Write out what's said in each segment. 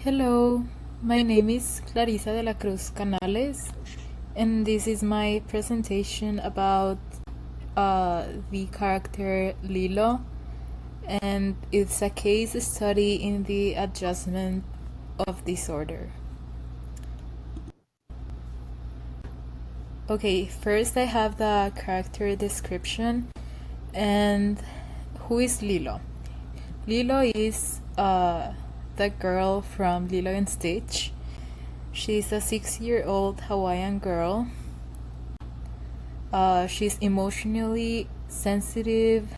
Hello, my name is Clarisa de la Cruz-Canales, and this is my presentation about the character Lilo, and it's a case study in the adjustment of disorder. Okay, first I have the character description, and who is Lilo? Lilo is the girl from Lilo and Stitch. She's a 6-year-old Hawaiian girl. She's emotionally sensitive,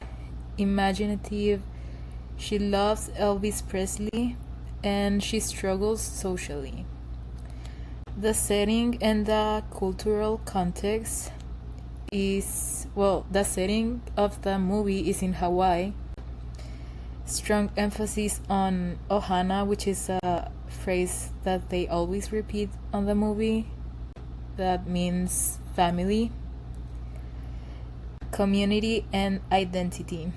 imaginative. She loves Elvis Presley, and she struggles socially. The setting and the cultural context is, the setting of the movie is in Hawaii. Strong emphasis on ohana, which is a phrase that they always repeat on the movie. That means family, community, and identity.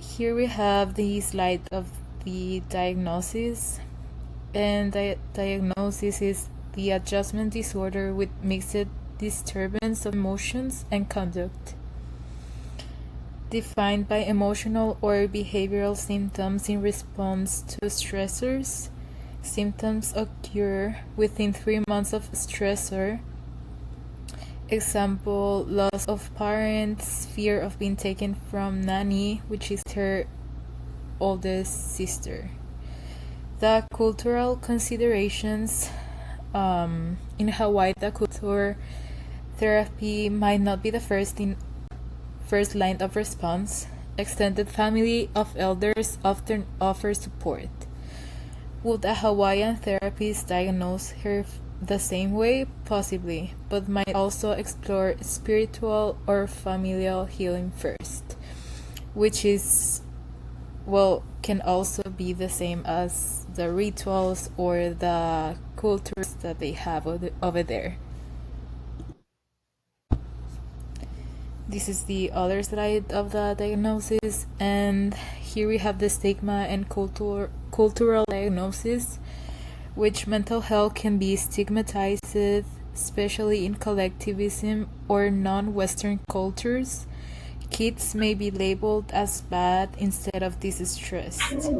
Here we have the slide of the diagnosis, and the diagnosis is the adjustment disorder with mixed disturbance of emotions and conduct, defined by emotional or behavioral symptoms in response to stressors. Symptoms occur within 3 months of stressor. Example, loss of parents, fear of being taken from nanny, which is her oldest sister. The cultural considerations in Hawaii, the culture therapy might not be the first line of response. Extended family of elders often offer support. Would a Hawaiian therapist diagnose her the same way? Possibly, but might also explore spiritual or familial healing first, which is, can also be the same as the rituals or the cultures that they have over there. This is the other side of the diagnosis, and here we have the stigma and cultural diagnosis, which mental health can be stigmatized, especially in collectivism or non-Western cultures. Kids may be labeled as bad instead of distressed.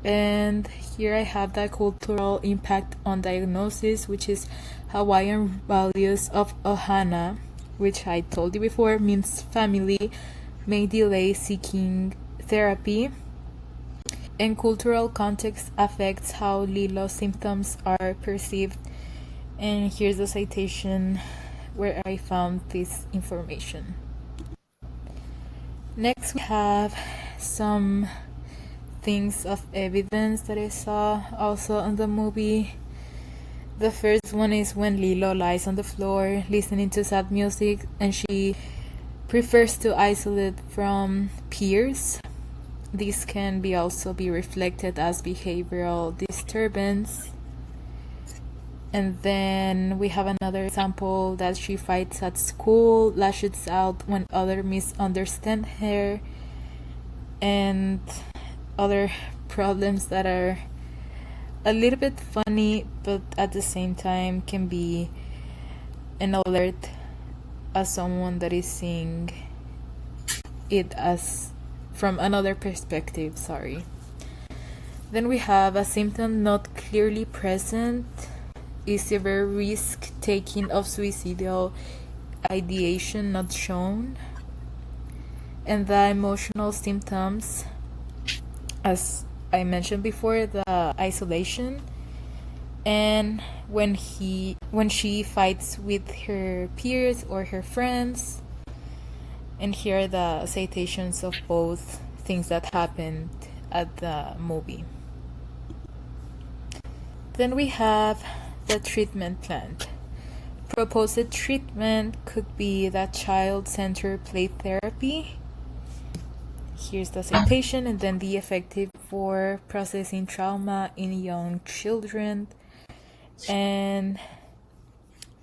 And here I have the cultural impact on diagnosis, which is Hawaiian values of ohana, which I told you before means family, may delay seeking therapy. And cultural context affects how Lilo symptoms are perceived. And here's the citation where I found this information. Next, we have some things of evidence that I saw also in the movie. The first one is when Lilo lies on the floor listening to sad music, and she prefers to isolate from peers. This can also be reflected as behavioral disturbance. And then we have another example that she fights at school, lashes out when others misunderstand her, and other problems that are a little bit funny, but at the same time can be an alert as someone that is seeing it as from another perspective. Then we have a symptom not clearly present is severe risk taking of suicidal ideation not shown. And the emotional symptoms, as I mentioned before, the isolation, and when she fights with her peers or her friends. And here are the citations of both things that happened at the movie. Then we have the treatment plan. Proposed treatment could be the child-centered play therapy. Here's the citation, and then the effective for processing trauma in young children. And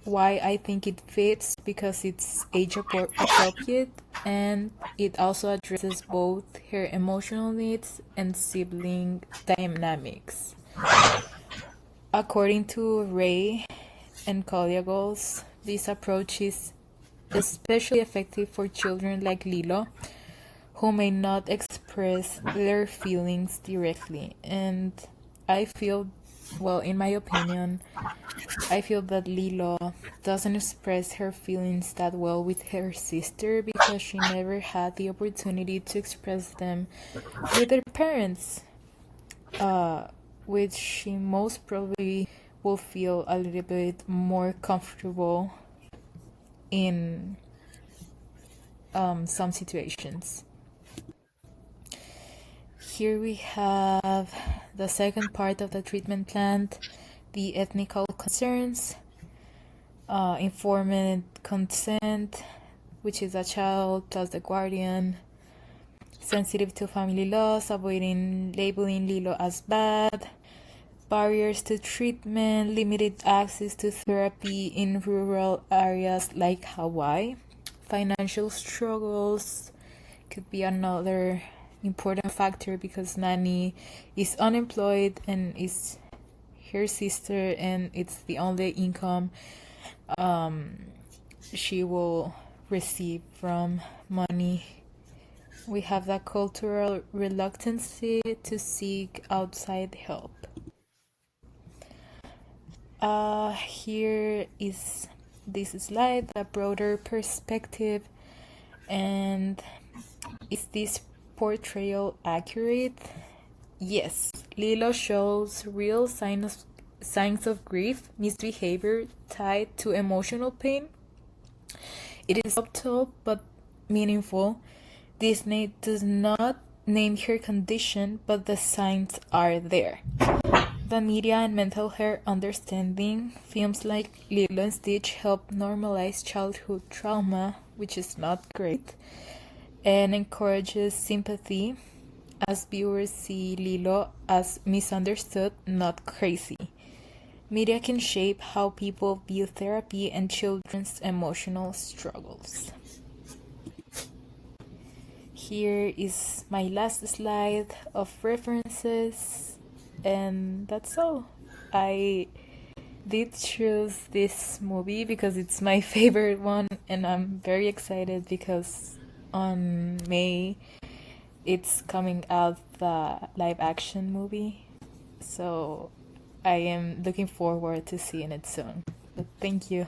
why I think it fits, because it's appropriate, and it also addresses both her emotional needs and sibling dynamics. According to Ray and Colliagles, this approach is especially effective for children like Lilo, who may not express their feelings directly. And I feel, well, in my opinion, I feel that Lilo doesn't express her feelings that well with her sister because she never had the opportunity to express them with her parents, which she most probably will feel a little bit more comfortable in some situations. Here we have the second part of the treatment plan, the ethnical concerns, informed consent, which is a child plus the guardian, sensitive to family laws, avoiding labeling Lilo as bad, barriers to treatment, limited access to therapy in rural areas like Hawaii, financial struggles could be another important factor because Nani is unemployed and is her sister, and it's the only income she will receive from money. We have that cultural reluctance to seek outside help. Here is this slide, a broader perspective, and is this portrayal accurate? Yes, Lilo shows real signs of grief, misbehavior tied to emotional pain. It is subtle but meaningful. Disney does not name her condition, but the signs are there. The media and mental health understanding, films like Lilo and Stitch help normalize childhood trauma, which is not great, and encourages sympathy as viewers see Lilo as misunderstood, not crazy. Media can shape how people view therapy and children's emotional struggles. Here is my last slide of references, and that's all. I did choose this movie because it's my favorite one, and I'm very excited because on May it's coming out, the live action movie, so I am looking forward to seeing it soon. But thank you.